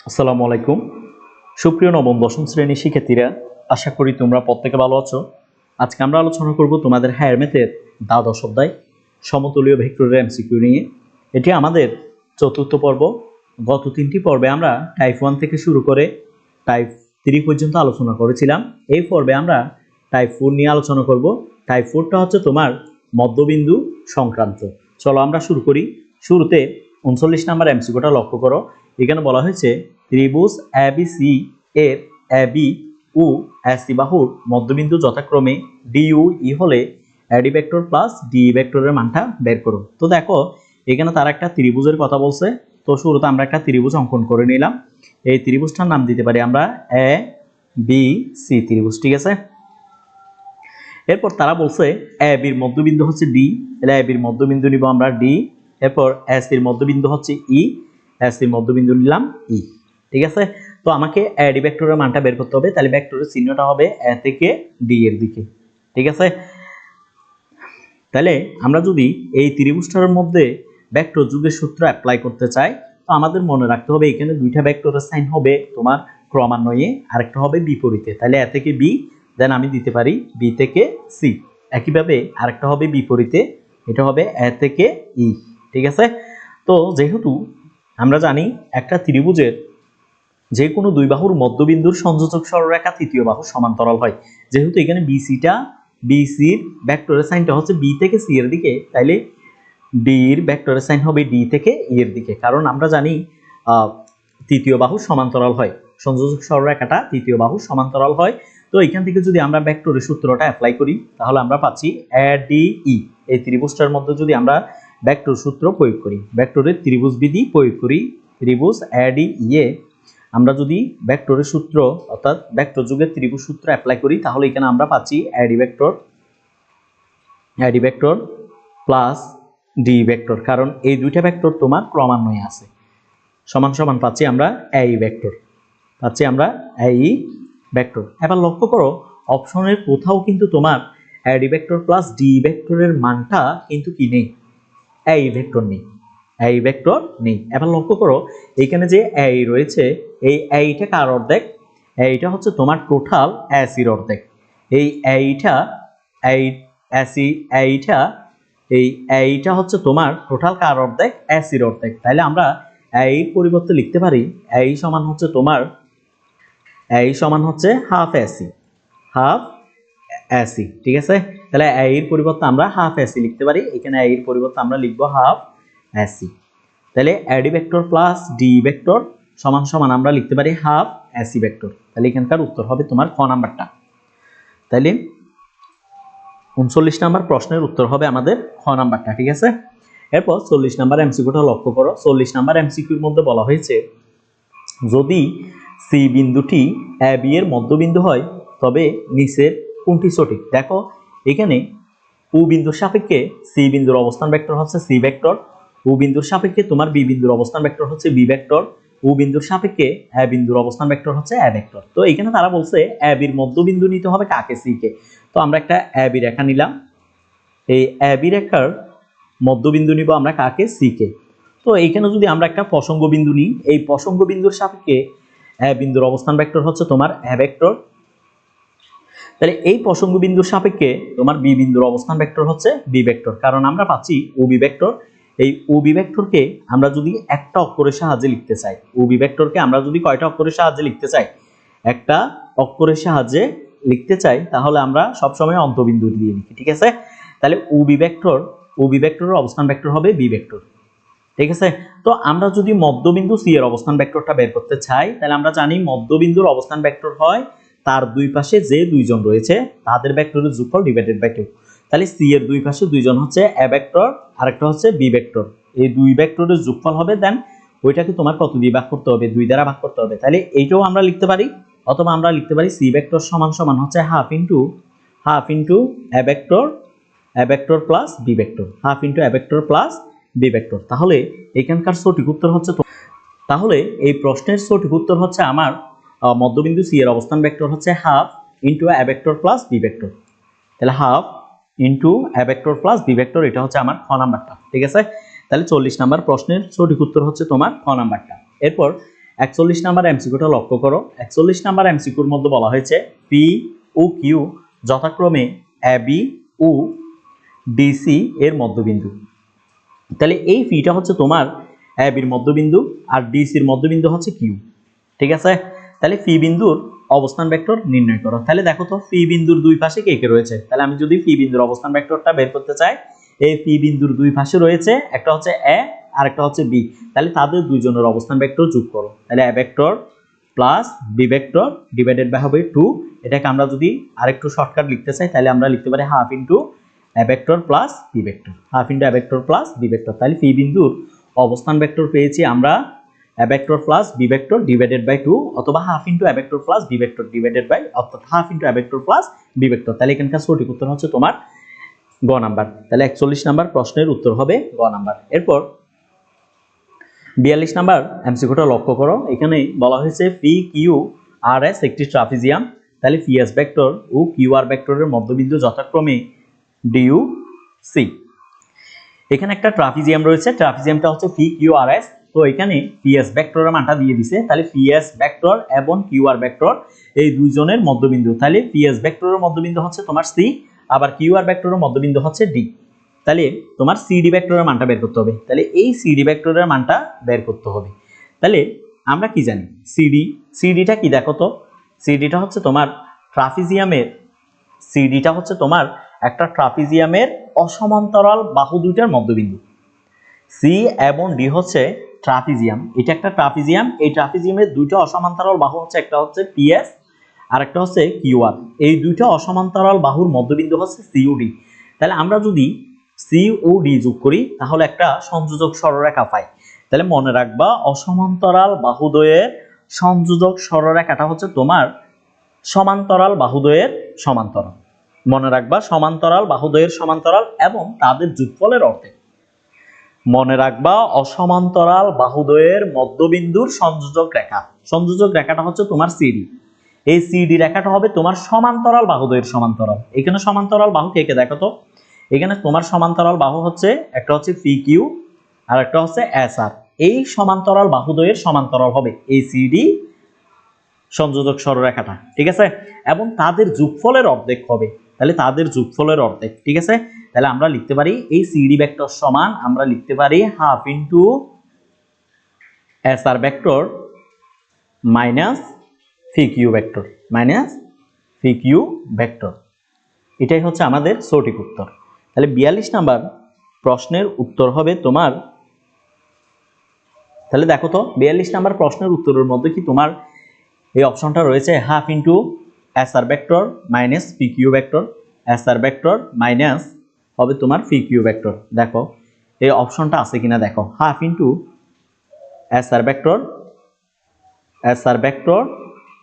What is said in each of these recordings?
আসসালামু আলাইকুম। সুপ্রিয় নবম দশম শ্রেণীর শিক্ষার্থীরা, আশা করি তোমরা প্রত্যেকে ভালো আছো। আজকে আমরা আলোচনা করব তোমাদের হায়ার ম্যাথের দ্বাদশ অধ্যায় সমতলীয় ভেক্টরের এমসিকিউ নিয়ে। এটি আমাদের চতুর্থ পর্ব। গত তিনটি পর্বে আমরা টাইপ 1 থেকে শুরু করে টাইপ 3 পর্যন্ত আলোচনা করেছিলাম। এই পর্বে আমরা টাইপ 4 নিয়ে আলোচনা করব। টাইপ 4টা হচ্ছে তোমার মধ্যবিন্দু সংক্রান্ত। চলো আমরা শুরু করি। শুরুতে 39 নাম্বার এমসিকিউটা লক্ষ্য করো। এখানে বলা হয়েছে ত্রিভুজ এবিসি এর এবি ও এসি বাহুর মধ্যবিন্দু যথাক্রমে ডি ও ই হলে এডি ভেক্টর প্লাস ডি ভেক্টরের মানটা বের করো। তো দেখো এখানে তারা একটা ত্রিভুজের কথা বলছে। তো শুরুতে আমরা একটা ত্রিভুজ অঙ্কন করে নিলাম। এই ত্রিভুজটার নাম দিতে পারি আমরা এ বি সি ত্রিভুজ, ঠিক আছে। এরপর তারা বলছে এ বির মধ্যবিন্দু হচ্ছে ডি, তাহলে এ বির মধ্যবিন্দু নিব আমরা ডি। এরপর এস এর মধ্যবিন্দু হচ্ছে ই, এস এর মধ্যবিন্দু নিলাম ই, ঠিক আছে। তো আমাকে এডি ভেক্টরের মানটা বের করতে হবে, তাহলে ভেক্টরের চিহ্নটা হবে এ থেকে ডি এর দিকে, ঠিক আছে। তাহলে আমরা যদি এই ত্রিভুজটার মধ্যে ভেক্টর যুগের সূত্র অ্যাপ্লাই করতে চাই, তো আমাদের মনে রাখতে হবে এখানে দুইটা ভেক্টরের সাইন হবে তোমার ক্রমান্বয়ে, আরেকটা হবে বিপরীতে। তাহলে এ থেকে বি, দেন আমি দিতে পারি বি থেকে সি। একইভাবে আরেকটা হবে বিপরীতে, এটা হবে এ থেকে ই, ঠিক আছে। তো যেহেতু আমরা জানি একটা ত্রিভুজের যে কোনো দুই বাহুর মধ্যবিন্দুর সংযোজক সরলরেখা তৃতীয় বাহুর সমান্তরাল হয়, যেহেতু এখানে বিসিটা বিসির ভেক্টরের সাইনটা হচ্ছে বি থেকে সি এর দিকে, তাইলে ডির ভেক্টরের সাইন হবে ডি থেকে ই এর দিকে। কারণ আমরা জানি তৃতীয় বাহু সমান্তরাল হয়, সংযোজক সরলরেখাটা তৃতীয় বাহু সমান্তরাল হয়। তো এখান থেকে যদি আমরা ভেক্টরের সূত্রটা অ্যাপ্লাই করি, তাহলে আমরা পাচ্ছি এ ডি ই। এই ত্রিভুজটার মধ্যে যদি আমরা ভেক্টর সূত্র প্রয়োগ করি, ভেক্টরের ত্রিভুজ বিধি প্রয়োগ করি, ত্রিভুজ এ ডি ই এ আমরা যদি ভেক্টরের সূত্র অর্থাৎ ভেক্টর যুগের ত্রিভুজ সূত্র অ্যাপ্লাই করি, তাহলে এখানে আমরা পাচ্ছি AD vector plus D vector. কারণ এই দুইটা ভেক্টর তোমার ক্রমান্বয়ে আছে, সমান সমান পাচ্ছি আমরা এই ভেক্টর, পাচ্ছি আমরা এই ভেক্টর। এবার লক্ষ্য করো অপশনের কোথাও কিন্তু তোমার এডি ভেক্টর প্লাস ডি ভেক্টরের মানটা কিন্তু কি নেই, এই ভেক্টর নেই, এই ভেক্টর নেই। এবার লক্ষ্য করো এখানে যে এই রয়েছে, এই এইটা কার অর্ধেক? এইটা হচ্ছে তোমার টোটাল এসির অর্ধেক। এই এইটা এই এসি এইটা এইটা হচ্ছে তোমার টোটাল কার অর্ধেক? এসির অর্ধেক। তাহলে আমরা এই পরিবর্তে লিখতে পারি এই সমান হচ্ছে তোমার এই সমান হচ্ছে হাফ এসি, হাফ এসি, ঠিক আছে। তাহলে এর পরিবর্তে আমরা হাফ এসি লিখতে পারি, এখানে এর পরিবর্তে আমরা লিখবো হাফ এসি। তাহলে এডি ভেক্টর প্লাস ডি ভেক্টর সমান সমান আমরা লিখতে পারি হাফ এসি ভেক্টর। তাহলে এখানকার উত্তর হবে তোমার খ নাম্বারটা। তাহলে 39 নাম্বার প্রশ্নের উত্তর হবে আমাদের খ নাম্বারটা, ঠিক আছে। এরপর 40 নাম্বার এমসিকিউটা লক্ষ্য করো। 40 নাম্বার এমসিকিউর মধ্যে বলা হয়েছে যদি সি বিন্দুটি এ বি এর মধ্যবিন্দু হয় তবে নিচের কোনটি সঠিক? দেখো এখানে ও বিন্দুর সাপেক্ষে সি বিন্দুর অবস্থান ভেক্টর হচ্ছে সি ভেক্টর, ও বিন্দুর সাপেক্ষে তোমার বি বিন্দুর অবস্থান ভেক্টর হচ্ছে বি ভেক্টর, ও বিন্দুর সাপেক্ষে এ বিন্দুর অবস্থান ভেক্টর হচ্ছে এ ভেক্টর। তো এখানে তারা বলছে এ বির মধ্যবিন্দু নিতে হবে কাকে? C K. তো আমরা একটা এ বি রেখা নিলাম, এই এ বি রেখার মধ্যবিন্দু নিব আমরা কাকে? C K. তো এইখানে যদি আমরা একটা প্রসঙ্গ বিন্দু নিই, এই প্রসঙ্গ বিন্দুর সাপেক্ষে এ বিন্দুর অবস্থান ভেক্টর হচ্ছে তোমার এ ভেক্টর। তাহলে এই প্রসঙ্গ বিন্দুর সাপেক্ষে তোমার বি বিন্দুর অবস্থান ভেক্টর হচ্ছে বি ভেক্টর। কারণ আমরা পাচ্ছি ও বি ভেক্টর। এই ও বি ভেক্টরকে আমরা যদি একটা অক্ষরের সাহায্যে লিখতে চাই, ও বি ভেক্টরকে আমরা যদি কয়টা অক্ষরের সাহায্যে লিখতে চাই? একটা অক্ষরের সাহায্যে লিখতে চাই, তাহলে আমরা সবসময় অন্তবিন্দু দিয়ে লিখি, ঠিক আছে। তাহলে ও বি ভেক্টরের অবস্থান ভেক্টর হবে বি ভেক্টর, ঠিক আছে। তো আমরা যদি মধ্যবিন্দু সি এর অবস্থান ভেক্টরটা বের করতে চাই, তাহলে আমরা জানি মধ্যবিন্দুর অবস্থান ভেক্টর হয় তার দুই পাশে যে দুইজন রয়েছে তাদের ভেক্টরের যোগফল ডিভাইডেড বাই 2। তাহলে সি এর দুই পাশে দুইজন হচ্ছে এ ভেক্টর, আরেকটা হচ্ছে বি ভেক্টর। এই দুই ভেক্টরের যোগফল হবে, দেন ওইটাকে তোমার কত দিয়ে ভাগ করতে হবে? 2 দ্বারা ভাগ করতে হবে। তাহলে এইটাও আমরা লিখতে পারি, অথবা আমরা লিখতে পারি সি ভেক্টর সমান সমান হচ্ছে half into A vector plus B vector, half into A vector plus B vector. তাহলে এখানকার সঠিক উত্তর হচ্ছে, তাহলে এই প্রশ্নের সঠিক উত্তর হচ্ছে আমার মধ্যবিন্দু সি এর অবস্থান ভেক্টর হচ্ছে half into A vector plus B vector. তাহলে half into A vector plus B vector, এটা হচ্ছে আমার খ নাম্বারটা, ঠিক আছে। তাহলে 40 নাম্বার প্রশ্নের সঠিক উত্তর হচ্ছে তোমার খ নাম্বারটা। এরপর 41 নাম্বার এমসিকিউটা লক্ষ্য করো। 41 নাম্বার এমসিকিউর মধ্যে বলা হয়েছে পি ও কিউ যথাক্রমে এবি ও ডিসি এর মধ্যবিন্দু। তাহলে এই পিটা হচ্ছে তোমার এবির মধ্যবিন্দু আর ডিসির মধ্যবিন্দু হচ্ছে কিউ। ঠিক আছে, তাহলে পি বিন্দুর অবস্থান ভেক্টর নির্ণয় করো। তাহলে দেখো তো পি বিন্দুর দুই পাশে কে কে রয়েছে। তাহলে আমি যদি পি বিন্দুর অবস্থান ভেক্টরটা বের করতে চাই, এই পি বিন্দুর দুই পাশে রয়েছে একটা হচ্ছে এ আর একটা হচ্ছে বি। তাহলে তাদের দুইজনের অবস্থান ভেক্টর যোগ করো। তাহলে A vector plus B vector divided by হবে 2। এটাকে আমরা যদি আরেকটু শর্টকাট লিখতে চাই তাহলে আমরা লিখতে পারি half into A vector plus B vector, half into A vector plus B vector. তাহলে পি বিন্দুর অবস্থান ভেক্টর পেয়েছি আমরা a vector plus b vector divided by 2 অথবা half into a vector plus b vector divided by অর্থাৎ half into a vector plus b vector। তাহলে এখানকার সঠিক উত্তর হচ্ছে তোমার গ নাম্বার। তাহলে 41 নাম্বার প্রশ্নের উত্তর হবে গ নাম্বার। এরপর 42 নাম্বার এমসিকিউটা লক্ষ্য করো। এখানে বলা হয়েছে পি কিউ আর এস একটি ট্রাপিজিয়াম। তাহলে P S vector O Q R ভেক্টরের মধ্যবিন্দু যথাক্রমে ডিউ সি। এখানে একটা ট্রাপিজিয়াম রয়েছে, ট্রাপিজিয়ামটা হচ্ছে পি কিউ আর এস। তো এখানে পিএস ভেক্টরের মানটা দিয়ে দিছে। তাহলে পিএস ভেক্টর এবং কিউআর ভেক্টর এই দুইজনের মধ্যবিন্দু। তাহলে পিএস ভেক্টরের মধ্যবিন্দু হচ্ছে তোমার সি, আবার কিউআর ভেক্টরের মধ্যবিন্দু হচ্ছে ডি। তাহলে তোমার সিডি ভেক্টরের মানটা বের করতে হবে। তাহলে এই সিডি ভেক্টরের মানটা বের করতে হবে। তাহলে আমরা কি জানি সিডিটা কি দেখো তো। সিডিটা হচ্ছে তোমার ট্রাপিজিয়ামের, সিডিটা হচ্ছে তোমার একটা ট্রাপিজিয়ামের অসমান্তরাল বাহু দুইটার মধ্যবিন্দু। সি এবং ডি হচ্ছে ট্রাপিজিয়াম, এটা একটা ট্রাপিজিয়াম। এই ট্রাপিজিয়ামের দুইটা অসমান্তরাল বাহু হচ্ছে একটা হচ্ছে পিএস আর একটা হচ্ছে কিউআর। এই দুইটা অসমান্তরাল বাহুর মধ্যবিন্দু হচ্ছে সি ও ডি। তাহলে আমরা যদি সি ও ডি যোগ করি তাহলে একটা সংযোজক সরলরেখা পাই। তাহলে মনে রাখবা অসমান্তরাল বাহুদ্বয়ের সংযোজক সরলরেখাটা হচ্ছে তোমার সমান্তরাল বাহুদ্বয়ের সমান্তরাল। মনে রাখবা সমান্তরাল বাহুদ্বয়ের সমান্তরাল এবং তাদের যোগফলের অর্ধেক। মনে রাখবা অসমান্তরাল বাহুদ্বয়ের মধ্যবিন্দুর সংযোজক রেখা, সংযোজক রেখাটা হচ্ছে তোমার সিডি। এই সিডি রেখাটা হবে তোমার সমান্তরাল বাহুদ্বয়ের সমান্তরাল। এখানে সমান্তরাল বাহু কে কে দেখো তো। এখানে তোমার সমান্তরাল বাহু হচ্ছে একটা হচ্ছে পি কিউ আর একটা হচ্ছে এস আর। এই সমান্তরাল বাহুদ্বয়ের সমান্তরাল হবে এই সিডি সংযোজক সরলরেখাটা। ঠিক আছে, এবং তাদের যোগফলের অর্ধেক হবে। তাহলে তাদের যোগফলের অর্ধেক। ঠিক আছে, তাহলে আমরা লিখতে পারি এই সিডি ভেক্টর সমান আমরা লিখতে পারি half into S R vector minus P Q vector, minus P Q vector. এটাই হচ্ছে আমাদের সঠিক উত্তর। তাহলে 42 নাম্বার প্রশ্নের উত্তর হবে তোমার, তাহলে দেখো তো 42 নাম্বার প্রশ্নের উত্তরের মধ্যে কি তোমার এই অপশনটা রয়েছে half into S R vector minus P Q vector, S R vector minus হবে তোমার পি কিউ ভেক্টর। দেখো এই অপশনটা আছে কিনা দেখো, half into S R vector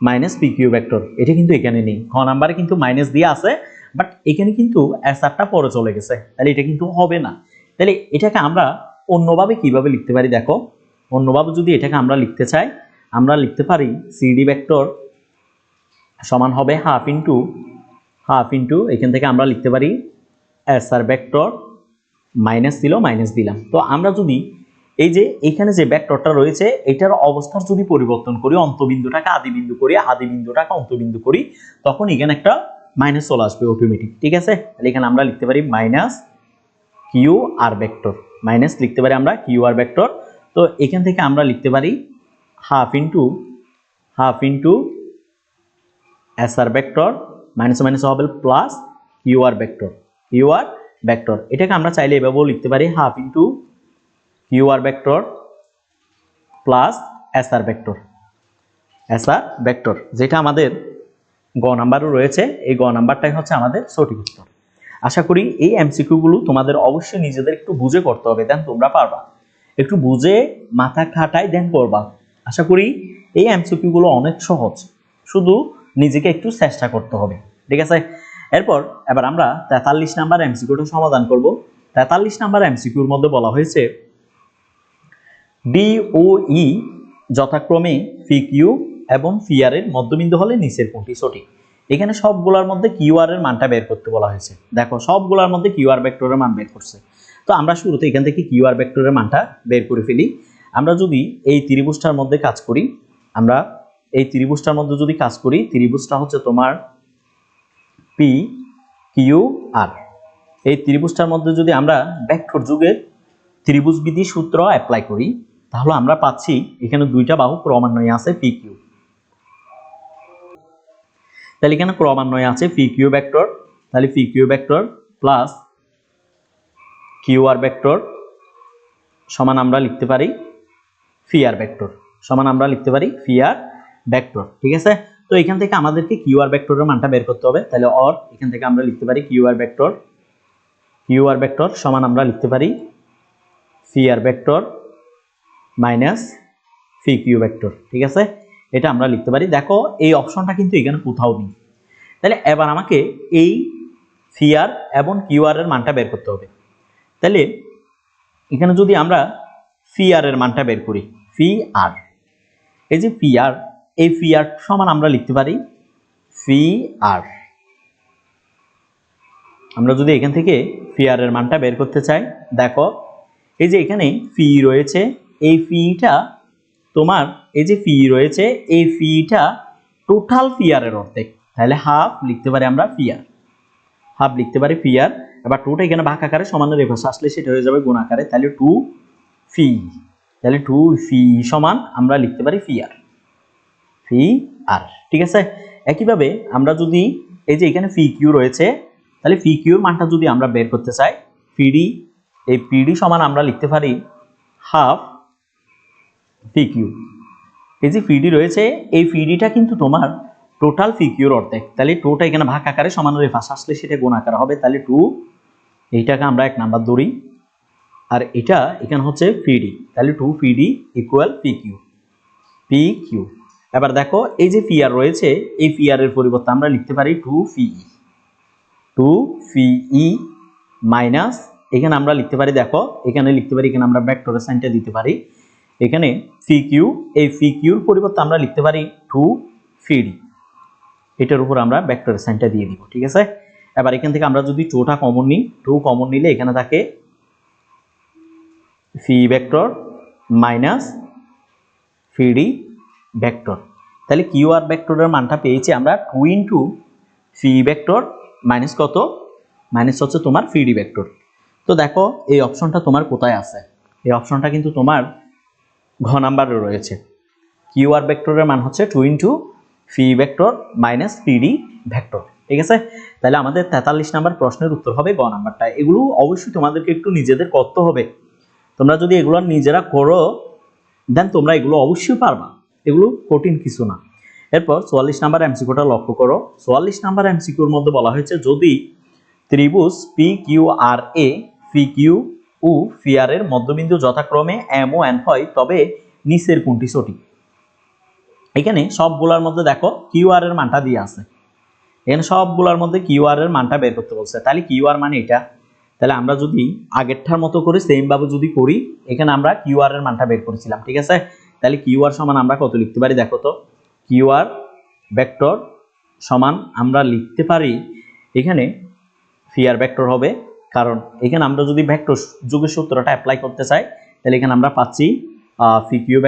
minus P Q vector. এটা কিন্তু এখানে নেই, খ নাম্বারে কিন্তু মাইনাস দিয়ে আছে, বাট এখানে কিন্তু এস আরটা পরে চলে গেছে। তাহলে এটা কিন্তু হবে না। তাহলে এটাকে আমরা অন্যভাবে কিভাবে লিখতে পারি দেখো, অন্যভাবে যদি এটাকে আমরা লিখতে চাই আমরা লিখতে পারি সিডি ভেক্টর সমান হবে হাফ ইনটু এখান থেকে আমরা লিখতে পারি এস আর ভেক্টর মাইনাস দিল মাইনাস দিলাম। তো আমরা যদি এই যে এখানে যে ভেক্টরটা রয়েছে এটার অবস্থার যদি পরিবর্তন করি, অন্তবিন্দুটাকে আদিবিন্দু করি, আদিবিন্দুটাকে অন্তবিন্দু করি, তখন এখানে একটা মাইনাস চলে আসবে অটোমেটিক। ঠিক আছে, তাহলে এখানে আমরা লিখতে পারি minus Q R vector, minus লিখতে পারি আমরা কিউ আর ভেক্টর। তো এখান থেকে আমরা লিখতে পারি half into S R vector minus minus হবে প্লাস কিউ আর ভেক্টর। এটাকে আমরা চাইলে এভাবেও লিখতে পারি half into Q R vector plus S R vector, যেটা আমাদের গ নাম্বারও রয়েছে। এই গ নাম্বারটাই হচ্ছে আমাদের সঠিক উত্তর। আশা করি এই এমসিকিউ গুলো তোমাদের অবশ্যই নিজেদের একটু বুঝে করতে হবে, দেন তোমরা পারবা। একটু বুঝে মাথা খাটাই দেন করবা। আশা করি এই এমসিকিউ গুলো অনেক সহজ, শুধু নিজেকে একটু চেষ্টা করতে হবে। ঠিক আছে, এবার আমরা 43 নাম্বার এমসিকিউটা সমাধান করব। 43 নাম্বার এমসিকিউর মধ্যে বলা হয়েছে ডি ও ই যথাক্রমে পি কিউ এবং পি আর এর মধ্যবিন্দু হলে নিচের কোনটি সঠিক। এখানে সবগুলোর মধ্যে কিউ আর এর মানটা বের করতে বলা হয়েছে। দেখো সবগুলোর মধ্যে কিউ আর ভেক্টরের মান বের করছে। তো আমরা শুরুতে এখান থেকে কিউ আর ভেক্টরের মানটা বের করে ফেলি। আমরা যদি এই ত্রিভুজটার মধ্যে কাজ করি আমরা এই ত্রিভুজটার মধ্যে যদি কাজ করি, ত্রিভুজটা হচ্ছে তোমার পি কিউ আর। এই ত্রিভুজটার মধ্যে যদি আমরা ভেক্টর যুগের ত্রিভুজবিধি সূত্র অ্যাপ্লাই করি, তাহলে আমরা পাচ্ছি এখানে দুইটা বাহু ক্রমান্বয়ে আছে পি কিউ। তাহলে এখানে ক্রমান্বয়ে আছে পি কিউ ভেক্টর, তাহলে P Q vector plus Q R vector সমান আমরা লিখতে পারি ফি আর ভেক্টর, সমান আমরা লিখতে পারি ফি আর ভেক্টর। ঠিক আছে, তো এখান থেকে আমাদেরকে কিউ আর ভেক্টরের মানটা বের করতে হবে। তাহলে অর এখান থেকে আমরা লিখতে পারি কিউ আর ভেক্টর সমান আমরা লিখতে পারি ফি আর ভেক্টর মাইনাস ফি কিউ ভেক্টর। ঠিক আছে, এটা আমরা লিখতে পারি। দেখো এই অপশনটা কিন্তু এখানে কোথাও নেই। তাহলে এবার আমাকে এই ফি আর এবং কিউ আর এর মানটা বের করতে হবে। তাহলে এখানে যদি আমরা ফি আর এর মানটা বের করি, ফি আর, এই যে ফি আর, এই ফি আর সমান আমরা লিখতে পারি ফি আর। আমরা যদি এখান থেকে ফি আর এর মানটা বের করতে চাই, দেখো এই যে এখানে ফি রয়েছে, এই ফিটা তোমার, এই যে ফি রয়েছে, এই ফিটা টোটাল ফি আর এর অর্ধেক, তাহলে হাফ লিখতে পারি আমরা ফি আর, হাফ লিখতে পারি ফি আর। এবার টুটা এখানে ভাগ আকারে সমানের রেফারেন্স আসলে সেটা হয়ে যাবে গুণ আকারে, তাহলে টু ফি, তাহলে টু ফি সমান আমরা লিখতে পারি ফি আর। ঠিক আছে, একইভাবে আমরা যদি এই যে এখানে ফি কিউ রয়েছে, তাহলে ফি কিউর মানটা যদি আমরা বের করতে চাই, পিডি, এই পিডি সমান আমরা লিখতে পারি হাফ ফি কিউ। এই যে পিডি রয়েছে, এই পিডিটা কিন্তু তোমার টোটাল ফি কিউর অর্ধেক, তাহলে টুটা এখানে ভাগ আকারে সমানের রেফারেন্স আসলে সেটা গুণ আকারে হবে, তাহলে টু, এইটাকে আমরা এক নাম্বার ধরি, আর এটা এখানে হচ্ছে পিডি, তাহলে two PD equal P Q. এবার দেখো এই যে পি আর রয়েছে, এই পি আর এর পরিবর্তে আমরা লিখতে পারি টু ফি ই মাইনাস, এখানে আমরা লিখতে পারি, দেখো এখানে লিখতে পারি, এখানে আমরা ভেক্টরের সাইনটা দিতে পারি, এখানে ফি কিউ, এই ফি কিউর পরিবর্তে আমরা লিখতে পারি টু ফিডি, এটার উপর আমরা ভেক্টরের সাইনটা দিয়ে দিব। ঠিক আছে, এবার এখান থেকে আমরা যদি টুটা কমন নিই, টু কমন নিলে এখানে থাকে ফি ভেক্টর মাইনাস ফিডি ভেক্টর, তাহলে কিউ আর ভেক্টরের মানটা পেয়েছি আমরা টু ইন্টু ফি ভেক্টর মাইনাস কত, মাইনাস হচ্ছে তোমার ফিডি ভেক্টর। তো দেখো এই অপশনটা তোমার কোথায় আছে, এই অপশনটা কিন্তু তোমার ঘ নাম্বারে রয়েছে। কিউ আর ভেক্টরের মান হচ্ছে টু ইন্টু ফি ভেক্টর মাইনাস ফিডি ভেক্টর। ঠিক আছে, তাহলে আমাদের 43 নাম্বার প্রশ্নের উত্তর হবে গ নাম্বারটা। এগুলো অবশ্যই তোমাদেরকে একটু নিজেদের করতে হবে, তোমরা যদি এগুলো নিজেরা করো দেন তোমরা এগুলো অবশ্যই পারবা, এগুলো কঠিন কিছু না। এরপর 44 নাম্বার এমসিকিউটা লক্ষ্য করো। 44 নাম্বার এমসিকিউর মধ্যে বলা হয়েছে যদি ত্রিভুজ পি কিউ আর এ পি কিউ ও ফি আর এর মধ্যবিন্দু যথাক্রমে এম ও এন হয় তবে নিচের কোনটি সঠিক। এখানে সবগুলোর মধ্যে দেখো কিউ আর এর মানটা দিয়ে আছে, এখানে সবগুলোর মধ্যে কিউ আর এর মানটা বের করতে বলছে, তাহলে কিউ আর মানে এটা, তাহলে আমরা যদি আগেরটার মতো করে সেম ভাবে যদি করি, এখানে আমরা কিউ আর এর মানটা বের করেছিলাম। ঠিক আছে, তাহলে কিউ আর সমান আমরা কত লিখতে পারি, দেখো তো কিউ আর ভেক্টর সমান আমরা লিখতে পারি, এখানে ফি আর ভেক্টর হবে, কারণ এখানে আমরা যদি ভেক্টর যুগের সূত্রটা অ্যাপ্লাই করতে চাই, তাহলে এখানে আমরা পাচ্ছি ফি Q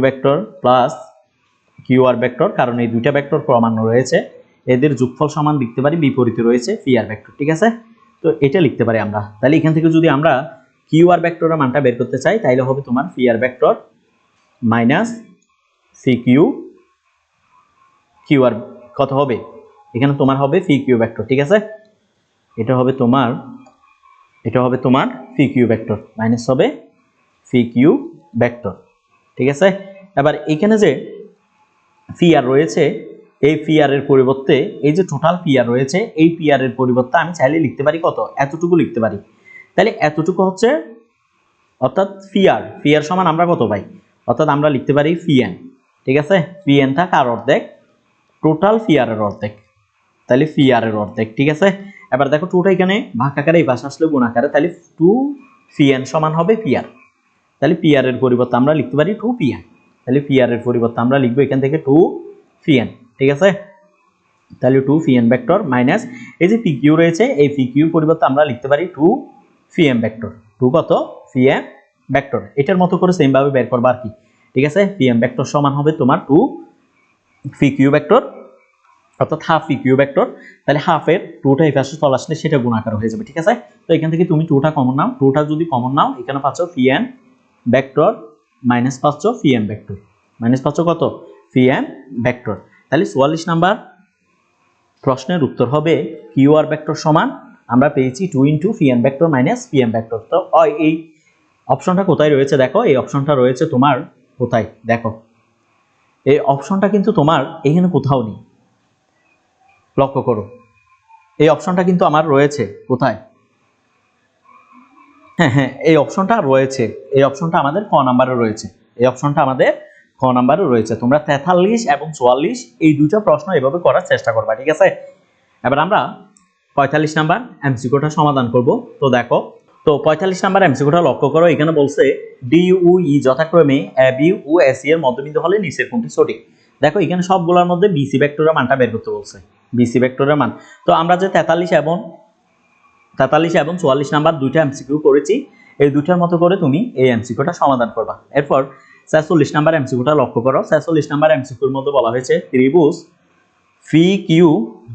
vector plus Q R vector, কারণ এই দুইটা ভেক্টর ক্রমান্বয়ে রয়েছে, এদের যোগফল সমান লিখতে পারি, বিপরীতে রয়েছে ফি আর ভেক্টর। ঠিক আছে, তো এটা লিখতে পারি আমরা। তাহলে এখান থেকে যদি আমরা কিউ আর ভেক্টরের মানটা বের করতে চাই, তাহলে হবে তোমার ফি আর vector minus C Q R কত হবে, এখানে তোমার হবে ফি কিউ ভেক্টর। ঠিক আছে, এটা হবে তোমার ফি কিউ ভেক্টর মাইনাস হবে ফি কিউ ভেক্টর। ঠিক আছে, এবার এখানে যে ফি আর রয়েছে, এই পি আর এর পরিবর্তে এই যে টোটাল পি আর রয়েছে, এই পি আর এর পরিবর্তে আমি চাইলে লিখতে পারি কত, এতটুকু লিখতে পারি, তাহলে এতটুকু হচ্ছে অর্থাৎ ফি আর সমান আমরা কত পাই, অর্থাৎ আমরা লিখতে পারি ফি এন। ঠিক আছে, ফি এনটা কার অর্ধেক, টোটাল ফি আর এর অর্ধেক, তাহলে ফি আর এর অর্ধেক। ঠিক আছে, এবার দেখো টুটা এখানে ভাগ আকারে এই পাশে আসলে গুণ আকারে, তাহলে টু ফি এন সমান হবে পি আর, তাহলে পি আর এর পরিবর্তে আমরা লিখতে পারি টু পি এন, তাহলে পি আর এর পরিবর্তে আমরা লিখবো এখান থেকে টু ফি এন। ঠিক আছে, তাহলে টু ফি এন ভেক্টর মাইনাস এই যে পি কিউ রয়েছে, এই পি কিউ পরিবর্তে আমরা লিখতে পারি টু ফি এম ভেক্টর, টু কত ফি এম ভেক্টর। এটার মতো করে সেম ভাবে বের করবো আর কি, ঠিক আছে, পি এম ভেক্টর সমান হবে তোমার 2 পি কিউ ভেক্টর, অর্থাৎ হাফ পি কিউ ভেক্টর। তাহলে হাফের 2টা এই পাশে চলে আসলে সেটা গুণাকার হয়ে যাবে। ঠিক আছে, তো এখান থেকে তুমি 2টা কমন নাও, 2টা যদি কমন নাও এখানে পাচ্ছ পি এন ভেক্টর মাইনাস পাচ্ছ পি এম ভেক্টর, মাইনাস পাচ্ছ কত পি এম ভেক্টর। তাহলে 44 নাম্বার প্রশ্নের উত্তর হবে কিউ আর ভেক্টর সমান আমরা পেয়েছি 2 into P N vector minus P M vector. তো এই অপশনটা কোথায় রয়েছে দেখো, এই অপশনটা রয়েছে তোমার কোথায় দেখো, এই অপশনটা কিন্তু তোমার এখানে কোথাও নেই, লক্ষ্য করো এই অপশনটা কিন্তু আমার রয়েছে কোথায়, হ্যাঁ হ্যাঁ এই অপশনটা রয়েছে, এই অপশনটা আমাদের ক নাম্বারে রয়েছে, এই অপশনটা আমাদের ক নাম্বারে রয়েছে। তোমরা 43 এবং 44 এই দুটো প্রশ্ন এভাবে করার চেষ্টা করবা। ঠিক আছে, এবার আমরা 45 নাম্বার এমসিকিউটা সমাধান করব। তো দেখো, তো 45 নাম্বার এমসিকিউটা লক্ষ্য করো, এখানে বলছে ডি ও ই যথাক্রমে এ বি ও এসি এর মধ্যবিন্দু হলে নিচের কোনটি সঠিক। দেখো এখানে সবগুলোর মধ্যে বিসি ভেক্টরের মানটা বের করতে বলছে, বিসি ভেক্টরের মান। তো আমরা যে 43 এবং 44 নাম্বার দুইটা এমসিকিউ করেছি, এই দুইটার মতো করে তুমি এই এমসিকিউটা সমাধান করবা। এরপর 46 নাম্বার এমসিকিউটা লক্ষ্য করো, 46 নাম্বার এমসিকিউর মধ্যে বলা হয়েছে ত্রিভুজ পি কিউ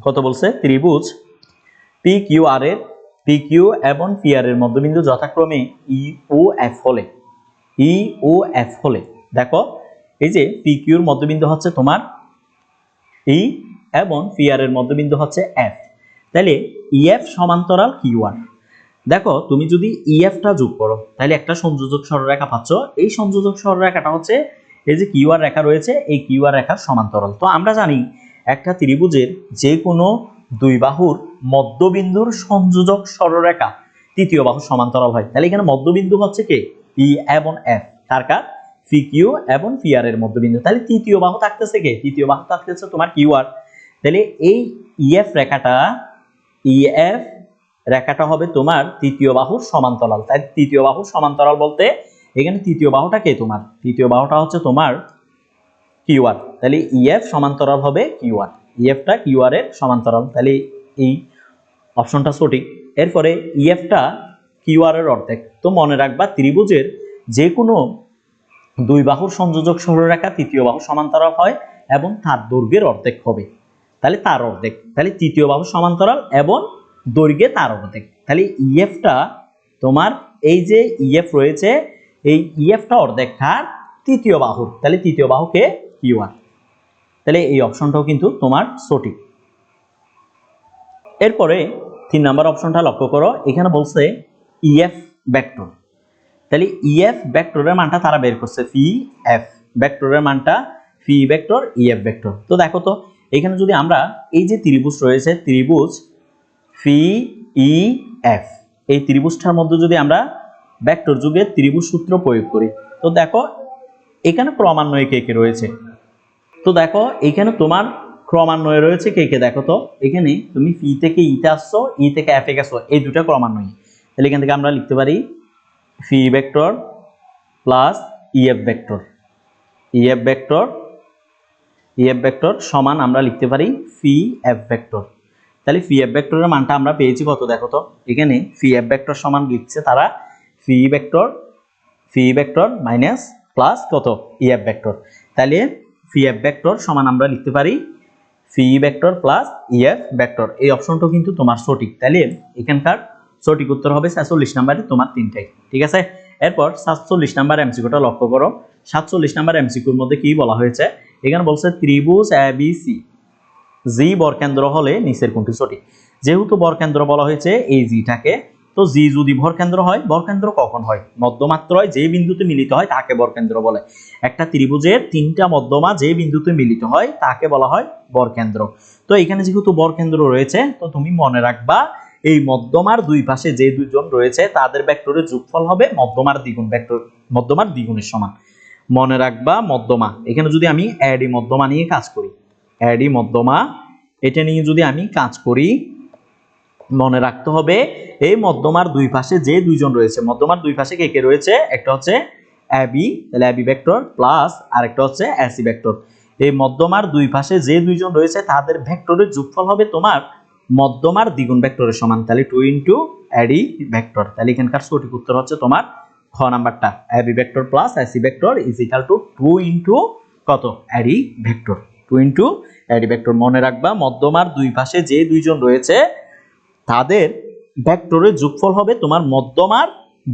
কত বলছে, ত্রিভুজ পি কিউ আর এর পি কিউ এবং পি আর এর মধ্যবিন্দু যথাক্রমে ই ও এফ হলে, ই ও এফ হলে, দেখো এই যে পি কিউর মধ্যবিন্দু হচ্ছে তোমার ই এবং পি আর এর মধ্যবিন্দু হচ্ছে এফ, তাহলে ইএফ সমান্তরাল কিউ আর। দেখো তুমি যদি ইএফটা যোগ করো তাহলে একটা সংযোজক সরলরেখা পাচ্ছ, এই সংযোজক সরলরেখাটা হচ্ছে এই যে কিউ আর রেখা রয়েছে, এই কিউ আর রেখার সমান্তরাল। তো আমরা জানি একটা ত্রিভুজের যে কোনো দুই বাহুর মধ্যবিন্দুর সংযোজক সরলরেখা তৃতীয় বাহুর সমান্তরাল হয়। তাহলে এখানে মধ্যবিন্দু হচ্ছে কে, ই এবং এফ, কার কার, পি কিউ এবং পি আর এর মধ্যবিন্দু। তাহলে তৃতীয় বাহু থাকতেছে কে, তৃতীয় বাহু থাকতেছে তোমার কিউ আর। তাহলে এই ইএফ রেখাটা, ইএফ রেখাটা হবে তোমার তৃতীয় বাহুর সমান্তরাল। তাই তৃতীয় বাহুর সমান্তরাল বলতে এখানে তৃতীয় বাহুটা কে, তোমার তৃতীয় বাহুটা হচ্ছে তোমার কিউ আর। তাহলে ইএফ সমান্তরাল হবে কিউ আর, ইএফটা কিউ আর এর সমান্তরাল, তাহলে এই অপশনটা সঠিক। এরপরে ইএফটা কিউ আর এর অর্ধেক। তো মনে রাখবা ত্রিভুজের যে কোনো দুই বাহুর সংযোজক সরলরেখা তৃতীয় বাহুর সমান্তরাল হয় এবং তার দৈর্ঘ্যের অর্ধেক হবে, তাহলে তার অর্ধেক, তাহলে তৃতীয় বাহুর সমান্তরাল এবং দৈর্ঘ্যে তার অর্ধেক। তাহলে ইএফটা তোমার এই যে ইএফ রয়েছে, এই ইএফটা অর্ধেক কার, তৃতীয় বাহুর, তাহলে তৃতীয় বাহুকে কিউ আর। তাহলে এই অপশনটাও কিন্তু তোমার সঠিক। এরপরে 3 নম্বর অপশনটা লক্ষ্য করো, এখানে বলছে ইএফ ভেক্টর। তাহলে ইএফ ভেক্টরের মানটা তারা বের করছে ফি এফ ভেক্টরের মানটা ফি ভেক্টর ইএফ ভেক্টর। তো দেখো তো এখানে যদি আমরা এই যে ত্রিভুজ রয়েছে, ত্রিভুজ ফি ই এফ, এই ত্রিভুজটার মধ্যে যদি আমরা ভেক্টর যুগের ত্রিভুজ সূত্র প্রয়োগ করি, তো দেখো এখানে ক্রমান্বয়ে কে কে রয়েছে। তো দেখো এখানে তোমার ক্রমান্বয়ে রয়েছে কে কে, দেখো তো এখানে তুমি ফি থেকে ইতে আসছো, ই থেকে এফ এ গেছো, এই দুটা ক্রমান্বয়ে। তাহলে এখান থেকে আমরা লিখতে পারি ফি vector plus EF vector, EF vector, EF vector সমান আমরা লিখতে পারি ফি এফ ভেক্টর। তাহলে ফি এফ ভেক্টরের মানটা আমরা পেয়েছি কত, দেখো তো এখানে ফি এফ ভেক্টর সমান লিখছে তারা ফি ভেক্টর মাইনাস প্লাস কত ইএফ ভেক্টর। তাহলে ফি এফ ভেক্টর সমান আমরা লিখতে পারি ফি ভেক্টর প্লাস ইএফ ভেক্টর। এই অপশনটাও কিন্তু তোমার সঠিক। তাহলে এখানকার সঠিক উত্তর হবে 46 নম্বরে তোমার তিনটাই। ঠিক আছে, এরপর 47 নাম্বার এমসিকিউটা লক্ষ্য করো। 47 নাম্বার এমসিকিউর মধ্যে কি বলা হয়েছে, এখানে বলছে ত্রিভুজ এবিসি জি বরকেন্দ্র হলে নিচের কোনটি সঠিক। যেহেতু বরকেন্দ্র বলা হয়েছে এই জিটাকে, তো জি যদি ভরকেন্দ্র হয়, বরকেন্দ্র কখন হয়, মধ্যমাত্রয় যে বিন্দুতে মিলিত হয় তাকে বরকেন্দ্র বলে। একটা ত্রিভুজের তিনটা মধ্যমা যে বিন্দুতে মিলিত হয় তাকে বলা হয় বরকেন্দ্র। তো এখানে যেহেতু বরকেন্দ্র রয়েছে, তো তুমি মনে রাখবা এই মধ্যমার দুই পাশে যে দুইজন রয়েছে তাদের ভেক্টরের যোগফল হবে মধ্যমার দ্বিগুণ, ভেক্টর মধ্যমার দ্বিগুণের সমান। মনে রাখবা মধ্যমা, এখানে যদি আমি অ্যাডি মধ্যমা নিয়ে কাজ করি, অ্যাডি মধ্যমা এটা নিয়ে যদি আমি কাজ করি, মনে রাখতে হবে এই মধ্যমার দুই পাশে যে দুইজন রয়েছে, মধ্যমার দুই পাশে কে কে রয়েছে, একটা হচ্ছে এবি, তাহলে এবি ভেক্টর প্লাস আরেকটা হচ্ছে এসি ভেক্টর। এই মধ্যমার দুই পাশে যে দুইজন রয়েছে তাদের ভেক্টরের যোগফল হবে তোমার মধ্যমার দ্বিগুণ ভেক্টরের সমান, তাহলে 2 ইন্টু এডি ভেক্টর। তাহলে এখানকার সঠিক উত্তর হচ্ছে তোমার খ নাম্বারটা AB vector plus AC vector is equal to 2 into কত AD vector, 2 into AD vector. মনে রাখবা মধ্যমার দুই পাশে যে দুইজন রয়েছে তাদের ভেক্টরের যোগফল হবে তোমার মধ্যমার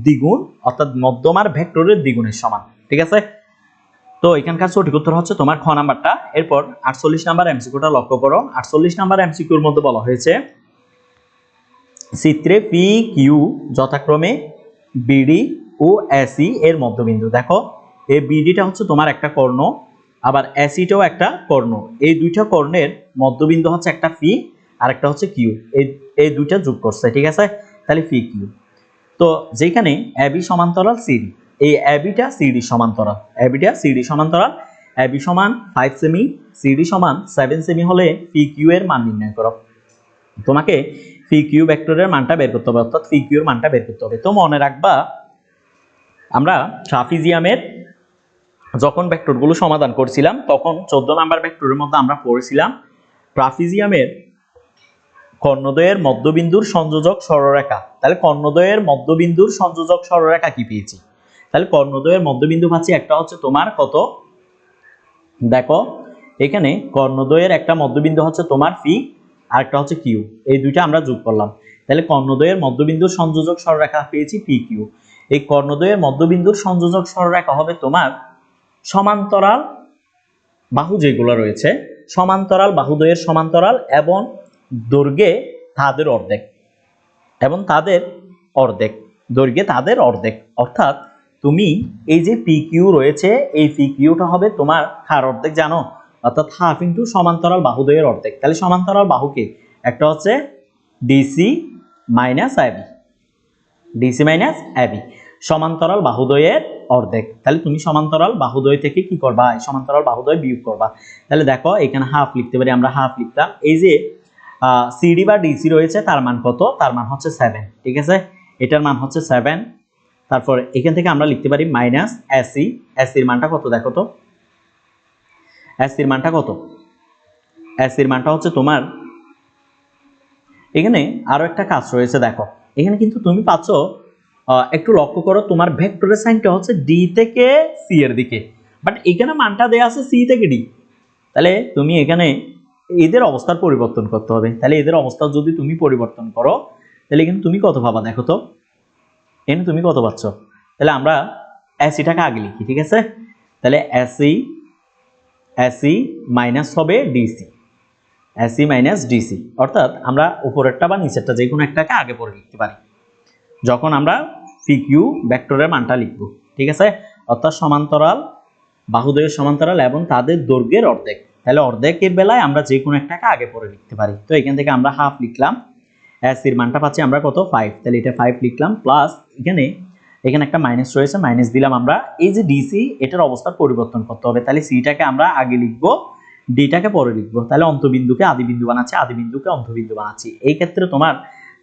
দ্বিগুণ, অর্থাৎ মধ্যমার ভেক্টরের দ্বিগুণের সমান। ঠিক আছে, তো এখানকার সঠিক উত্তর হচ্ছে তোমার খ নাম্বারটা। এরপর 48 নাম্বার এমসিকিউটা লক্ষ্য করো। 48 নাম্বার এমসিকিউর মধ্যে বলা হয়েছে চিত্রে পি কিউ যথাক্রমে বিডি ও এসি এর মধ্যবিন্দু। দেখো এই বিডিটা হচ্ছে তোমার একটা কর্ণ, আবার এসিটাও একটা কর্ণ। এই দুইটা কর্ণের মধ্যবিন্দু হচ্ছে একটা পি আর একটা হচ্ছে কিউ, এই দুইটা যোগ করছে। ঠিক আছে, তাহলে পি কিউ। তো যেখানে এবি সমান্তরাল সিডি, এই এবিটা সিডি সমান্তরাল, এবিটা সিডি সমান্তরাল, এবি সমান 5 সেমি, সিডি সমান 7 সেমি হলে পি কিউ এর মান নির্ণয় করো। তোমাকে পি কিউ ভেক্টরের মানটা বের করতে হবে, অর্থাৎ পি কিউ এর মানটা বের করতে হবে। তো মনে রাখবা আমরা ট্রাপিজিয়ামের যখন ভেক্টরগুলো সমাধান করছিলাম তখন 14 নাম্বার ভেক্টরের মধ্যে আমরা পড়েছিলাম ট্রাপিজিয়ামের কর্ণদ্বয়ের মধ্যবিন্দুর সংযোজক সরলরেখা। তাহলে কর্ণদ্বয়ের মধ্যবিন্দুর সংযোজক সরলরেখা কি পেয়েছি? তাহলে কর্ণদ্বয়ের মধ্যবিন্দু পাচ্ছি একটা হচ্ছে তোমার কত, দেখো এখানে কর্ণদ্বয়ের একটা মধ্যবিন্দু হচ্ছে তোমার পি আর একটা হচ্ছে কিউ, এই দুইটা আমরা যোগ করলাম। তাহলে কর্ণদ্বয়ের মধ্যবিন্দুর সংযোজক সরলরেখা পেয়েছি পি কিউ। এই কর্ণদ্বয়ের মধ্যবিন্দুর সংযোজক সরলরেখা হবে তোমার সমান্তরাল বাহু যেগুলো রয়েছে, সমান্তরাল বাহুদ্বয়ের সমান্তরাল এবং দৈর্ঘ্যে তাদের অর্ধেক, এবং তাদের অর্ধেক, দৈর্ঘ্যে তাদের অর্ধেক। অর্থাৎ তুমি এই যে পি কিউ রয়েছে এই পি কিউটা হবে তোমার কার অর্ধেক জানো? অর্থাৎ হাফ ইন্টু সমান্তরাল বাহুদ্বয়ের অর্ধেক। তাহলে সমান্তরাল বাহুকে একটা হচ্ছে DC minus AB, DC minus AB সমান্তরাল বাহুদ্বয়ের অর্ধেক। তাহলে তুমি সমান্তরাল বাহুদ্বয় থেকে কি করবা? এই সমান্তরাল বাহুদ্বয় বিয়োগ করবা। তাহলে দেখো এখানে হাফ লিখতে পারি, আমরা হাফ লিখলাম। এই যে সিডি বা ডিসি রয়েছে তার মান কত? তার মান হচ্ছে 7। ঠিক আছে, এটার মান হচ্ছে 7। তারপর এখান থেকে আমরা লিখতে পারি মাইনাস এসি, এসির মানটা কত দেখো তো, এসির মানটা কত? এসির মানটা হচ্ছে তোমার, এখানে আরো একটা কাজ রয়েছে দেখো, এখানে কিন্তু তুমি পাচ্ছ একটু লক্ষ্য করো তোমার ভেক্টরের সাইনটা হচ্ছে ডি থেকে সি এর দিকে, বাট এখানে মানটা দেয়া আছে সি থেকে ডি। তাহলে তুমি এখানে এদের অবস্থার পরিবর্তন করতে হবে। তাহলে এদের অবস্থা যদি তুমি পরিবর্তন করো তাহলে এখানে তুমি কত পাবা দেখো তো, এখানে তুমি কত পাচ্ছ? তাহলে আমরা এসিটাকে আগে লিখি। ঠিক আছে, তাহলে এসি, এসি মাইনাস হবে ডিসি, এসি মাইনাস ডিসি। অর্থাৎ আমরা উপরেরটা বা নিচেরটা যে কোনো একটাকে আগে পরে লিখতে পারি যখন আমরা পি কিউ ভেক্টরের মানটা লিখব। ঠিক আছে, অর্থাৎ সমান্তরাল বাহুদ্বয়ের সমান্তরাল এবং তাদের দৈর্ঘ্যের অর্ধেক। তাহলে অর্ধেকের বেলায় আমরা যে কোনো একটাকে আগে পরে লিখতে পারি। তো এখান থেকে আমরা হাফ লিখলাম, এসির মানটা পাচ্ছি আমরা কত? 5। তাহলে এটা 5 লিখলাম, প্লাস এখানে একটা মাইনাস রয়েছে, মাইনাস দিলাম আমরা। এই যে ডিসি এটার অবস্থার পরিবর্তন করতে হবে, তাহলে সিটাকে আমরা আগে লিখবো, ডিটাকে পরে লিখবো। তাহলে অন্তবিন্দুকে আদিবিন্দু বানাচ্ছি, আদিবিন্দুকে অন্তবিন্দু বানাচ্ছি। এই ক্ষেত্রে তোমার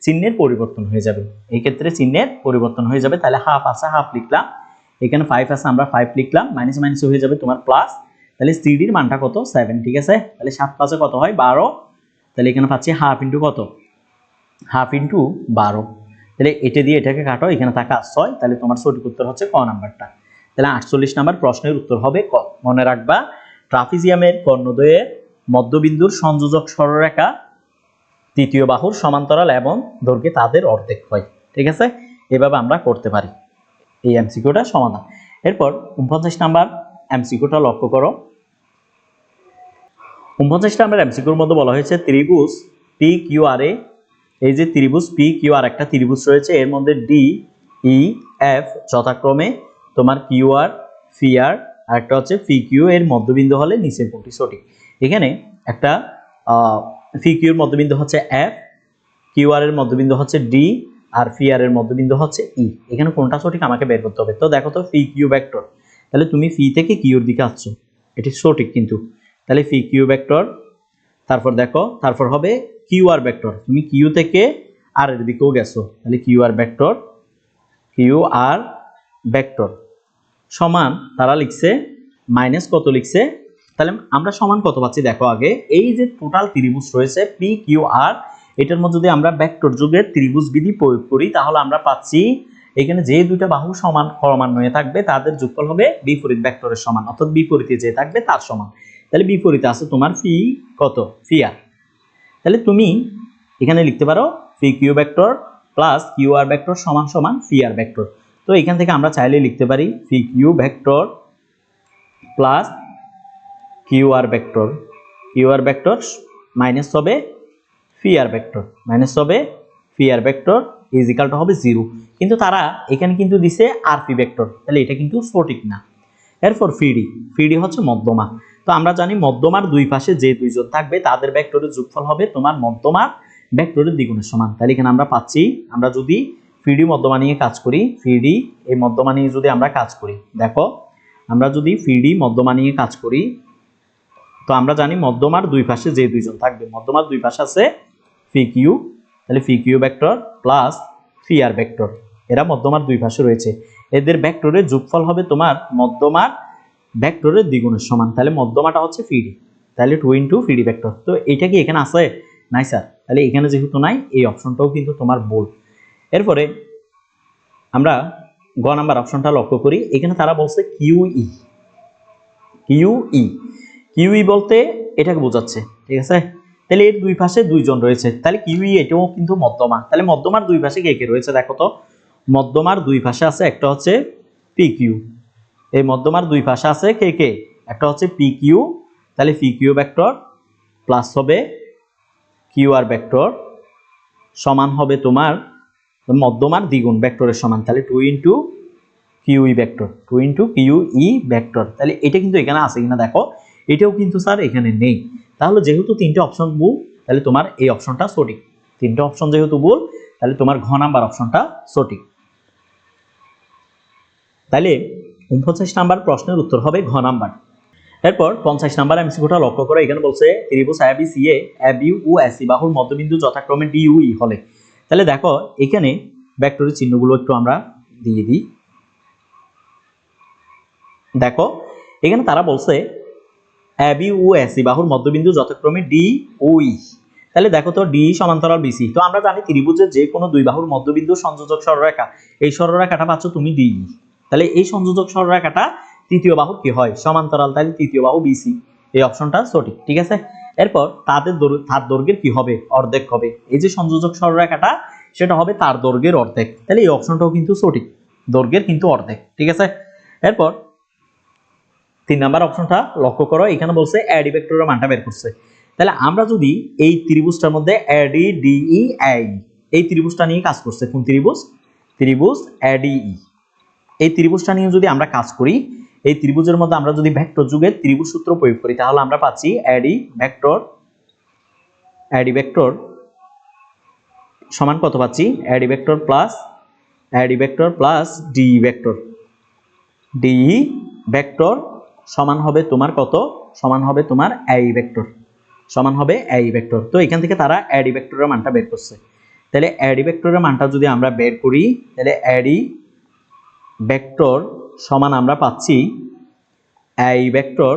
চিহ্নের পরিবর্তন হয়ে যাবে, এই ক্ষেত্রে চিহ্নের পরিবর্তন হয়ে যাবে। তাহলে হাফ আছে, হাফ লিখলাম, এখানে 5 আছে, আমরা 5 লিখলাম, মাইনাস মাইনাস হয়ে যাবে তোমার প্লাস। তাহলে সিডির মানটা কত? 7। ঠিক আছে, তাহলে 7 + কত হয়? 12। তাহলে এখানে পাচ্ছি হাফ ইন্টু কত? Half into 12। তাহলে এটা দিয়ে এটাকে কাটো, এখানে থাকে 6। তাহলে তোমার সঠিক উত্তর হচ্ছে ক নাম্বারটা। তাহলে 48 নাম্বার প্রশ্নের উত্তর হবে ক। মনে রাখবা ট্রাপিজিয়ামের কর্ণদ্বয়ের মধ্যবিন্দুর সংযোজক সরলরেখা তৃতীয় বাহুর সমান্তরাল এবং দৈর্ঘ্যে তাদের অর্ধেক হয়। ঠিক আছে, এভাবে আমরা করতে পারি এই এমসিকিউটা সমাধান। এরপর 49 নাম্বার এমসিকিউটা লক্ষ্য করো। 49 নাম্বার এমসিকিউর মধ্যে বলা হয়েছে ত্রিভুজ পি কিউ আর এ, এই যে ত্রিভুজ পি কিউ আর একটা ত্রিভুজ রয়েছে, এর মধ্যে ডি ই এফ যথাক্রমে তোমার কিউ আর পি আর আর একটা হচ্ছে পি কিউ এর মধ্যবিন্দু হলে নিচের কোনটি সঠিক? এখানে একটা পি কিউ এর মধ্যবিন্দু হচ্ছে এফ, কিউ আর এর মধ্যবিন্দু হচ্ছে ডি আর পি আর এর মধ্যবিন্দু হচ্ছে ই। এখানে কোনটা সঠিক আমাকে বের করতে হবে। তো দেখো তো পি কিউ ভেক্টর, তাহলে তুমি পি থেকে কিউর দিকে আসছো, এটি সঠিক কিন্তু। তাহলে পি কিউ ভেক্টর, তারপর দেখো তারপর হবে কিউ আর ভেক্টর, তুমি কিউ থেকে আর এর দিকেও গেছো, তাহলে Q R vector, Q R vector সমান তারা লিখছে মাইনাস কত লিখছে, তাহলে আমরা সমান কত পাচ্ছি দেখো আগে। এই যে টোটাল ত্রিভুজ রয়েছে পি কিউ আর, এটার মধ্যে যদি আমরা ভেক্টর যুগের ত্রিভুজ বিধি প্রয়োগ করি তাহলে আমরা পাচ্ছি এখানে যে দুইটা বাহু সমান ক্রমান্বয়ে থাকবে তাদের যোগফল হবে বিপরীত ভেক্টরের সমান, অর্থাৎ বিপরীতে যে থাকবে তার সমান। তাহলে বিপরীতে আছে তোমার ফি কত, ফি আর। তাহলে তুমি এখানে লিখতে পারো ফি Q vector plus Q R vector সমান সমান ফি আর ভেক্টর। তো এখান থেকে আমরা চাইলে লিখতে পারি ফি Q vector plus Q R vector minus হবে ফি আর ভেক্টর, মাইনাস হবে ফি আর ভেক্টর ইজ ইকাল টু হবে 0। কিন্তু তারা এখানে কিন্তু দিছে আর পি ভেক্টর, তাহলে এটা কিন্তু সঠিক না। এরপর ফিডি হচ্ছে মধ্যমা। তো আমরা জানি মধ্যমার দুই পাশে যে দুইজন থাকবে তাদের ভেক্টরের যোগফল হবে তোমার মধ্যমার ভেক্টরের দ্বিগুণের সমান। তাহলে এখানে আমরা পাচ্ছি, আমরা যদি ফিডি মধ্যমা নিয়ে কাজ করি, ফিডি এই মধ্যমা নিয়ে যদি আমরা কাজ করি, দেখো আমরা যদি ফিডি মধ্যমা নিয়ে কাজ করি, তো আমরা জানি মধ্যমার দুই পাশে যে দুইজন থাকবে, মধ্যমার দুই পাশে আছে ফি কিউ, তাহলে ফি কিউ ভেক্টর প্লাস ফি আর ভেক্টর, এরা মধ্যমার দুই পাশে রয়েছে, এদের ভেক্টরের যোগফল হবে তোমার মধ্যমার ভেক্টরের দ্বিগুণের সমান। তাহলে মধ্যমাটা হচ্ছে ফিডি, তাহলে 2 ইন্টু ফিডি ভেক্টর। তো এটা কি এখানে আছে? নাই স্যার, তাহলে এখানে যেহেতু নাই এই অপশনটাও কিন্তু তোমার ভুল। এরপরে আমরা গ নাম্বার অপশনটা লক্ষ্য করি, এখানে তারা বলছে কিউই, কিউই বলতে এটাকে বোঝাচ্ছে, ঠিক আছে। তাহলে এর দুই পাশে দুইজন রয়েছে, তাহলে কিউই এটাও কিন্তু মধ্যমা। তাহলে মধ্যমার দুই পাশে কে কে রয়েছে দেখো তো, মধ্যমার দুই পাশে আছে একটা হচ্ছে পি কিউ, এই মধ্যমার দুই পাশে আছে কে কে, একটা হচ্ছে পি কিউ, তাহলে পি কিউ ভেক্টর প্লাস হবে কিউ আর ভেক্টর সমান হবে তোমার মধ্যমার দ্বিগুণ ভেক্টরের সমান, তাহলে 2 into kiwi vector, 2 into kiwi vector. তাহলে এটা কিন্তু এখানে আছে কিনা দেখো, এটাও কিন্তু স্যার এখানে নেই। তাহলে যেহেতু তিনটে অপশন ভুল, তাহলে তোমার এই অপশনটা সঠিক। তিনটে অপশন যেহেতু ভুল, তাহলে তোমার ঘ নাম্বার অপশনটা সঠিক। তাহলে 49 নাম্বার প্রশ্নের উত্তর হবে ঘ নাম্বার। এরপর 50 নাম্বার এমসিকিউটা লক্ষ্য করে, এখানে বলছে ত্রিভুজ এবিসিএ এবি ও এসি বাহুর মধ্যবিন্দু যথাক্রমে ডি ও ই হলে। তাহলে দেখো এখানে ভেক্টরের চিহ্নগুলো একটু আমরা দিয়ে দিই। দেখো এখানে তারা বলছে এবি ও এসি বাহুর মধ্যবিন্দু যথাক্রমে ডি ও ই। তাহলে দেখো তো ডি সমান্তরাল বিসি, তো আমরা জানি ত্রিভুজের যে কোনো দুই বাহুর মধ্যবিন্দু সংযোজক সরলরেখা, এই সরলরেখাটা পাচ্ছ তুমি ডি। তাহলে এই সংযোজক সরলরেখাটা তৃতীয় বাহুর কি হয়, সমান্তরাল, তাহলে তৃতীয় বাহু বিসি, এই অপশনটা সঠিক, ঠিক আছে। এরপর তার দৈর্ঘ্যের কি হবে, অর্ধেক হবে। এই যে সংযোজক সরলরেখাটা সেটা হবে তার দৈর্ঘ্যের অর্ধেক, তাহলে এই অপশনটাও কিন্তু সঠিক, দৈর্ঘ্যের কিন্তু অর্ধেক, ঠিক আছে। এরপর 3 নাম্বার অপশনটা লক্ষ্য করো, এখানে বলছে এডি ভেক্টরের মানটা বের করছে। তাহলে আমরা যদি এই ত্রিভুজটার মধ্যে এডি ডিই আই, এই ত্রিভুজটা নিয়ে কাজ করছে, কোন ত্রিভুজ, ত্রিভুজ এডিই, এই ত্রিভুজটা নিয়ে যদি আমরা কাজ করি, এই ত্রিভুজের মধ্যে আমরা যদি ভেক্টর যুগের ত্রিভুজ সূত্র প্রয়োগ করি, তাহলে আমরা পাচ্ছি এডি ভেক্টর সমান কত পাচ্ছি, AD vector plus DE vector সমান হবে তোমার কত, সমান হবে তোমার এই ভেক্টর, সমান হবে এই ভেক্টর। তো এখান থেকে তারা এডি ভেক্টরের মানটা বের করছে। তাহলে এডি ভেক্টরের মানটা যদি আমরা বের করি, তাহলে এডি ভেক্টর সমান আমরা পাচ্ছি এই ভেক্টর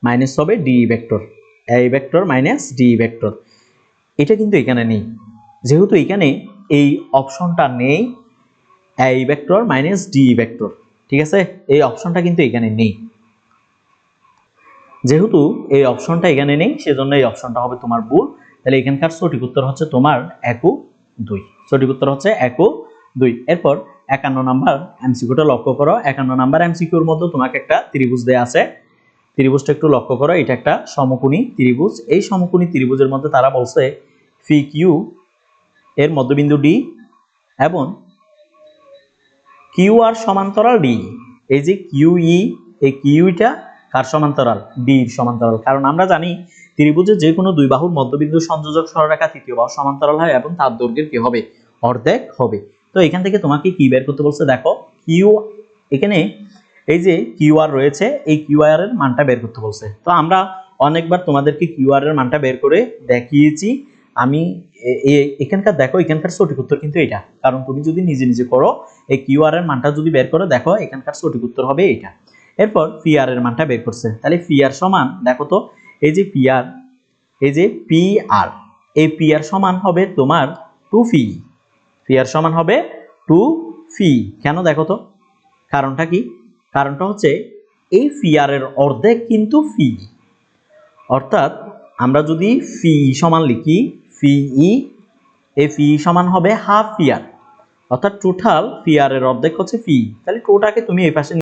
মাইনাস হবে ডি ভেক্টর, এই ভেক্টর মাইনাস ডি ভেক্টর। এটা কিন্তু এখানে নেই, যেহেতু এখানে এই অপশনটা নেই, এই ভেক্টর মাইনাস ডি ভেক্টর, ঠিক আছে, এই অপশনটা কিন্তু এখানে নেই। যেহেতু এই অপশনটা এখানে নেই, সেজন্য এই অপশনটা হবে তোমার ভুল। তাহলে এখানকার সঠিক উত্তর হচ্ছে তোমার 1 ও 2, সঠিক উত্তর হচ্ছে 1 ও 2। এরপর 51 নাম্বার এমসিকিউটা লক্ষ্য করো, 51 নাম্বার এমসিকিউর মধ্যে তোমাকে একটা ত্রিভুজ দেয়া আছে, ত্রিভুজটা একটু লক্ষ্য করো, এটা একটা সমকোণী ত্রিভুজ। এই সমকোণী ত্রিভুজের মধ্যে তারা বলছে ফি কিউ এর মধ্যবিন্দু ডি এবং কিউ আর সমান্তরাল ডি। এই যে কিউই, এই কিউটা কার সমান্তরাল, ডির সমান্তরাল। কারণ আমরা জানি ত্রিভুজের যে কোনো দুই বাহুর মধ্যবিন্দু সংযোজক সরলরেখা তৃতীয় বাহু সমান্তরাল হয় এবং তার দৈর্ঘ্যের কি হবে, অর্ধেক হবে। তো এখান থেকে তোমাকে কি বের করতে বলছে, দেখো কিউ, এখানে এই যে কিউ আর রয়েছে, এই কিউ আর এর মানটা বের করতে বলছে। তো আমরা অনেকবার তোমাদেরকে কিউ আর এর মানটা বের করে দেখিয়েছি। আমি এখানকার দেখো, এখানকার সঠিক উত্তর কিন্তু এটা, কারণ তুমি যদি নিজে নিজে করো, এই কিউ আর এর মানটা যদি বের করো, দেখো এখানকার সঠিক উত্তর হবে এটা। এরপর পি আর এর মানটা বের করছে, তাহলে পি আর সমান, দেখো তো এই যে পি আর, এই যে পি আর, এই পি আর সমান হবে তোমার টু ফি। ফি আর সমান হবে টু ফি। কেন দেখো তো, কারণটা কি? কারণটা হচ্ছে এই ফি আর এর অর্ধেক কিন্তু ফি, অর্থাৎ আমরা যদি ফি সমান লিখি ফি ই, এই ফি সমান হবে হাফ ফি আর, অর্থাৎ টোটাল ফি আর এর অর্ধেক হচ্ছে ফি। তাহলে টোটাকে তুমি এই পাশে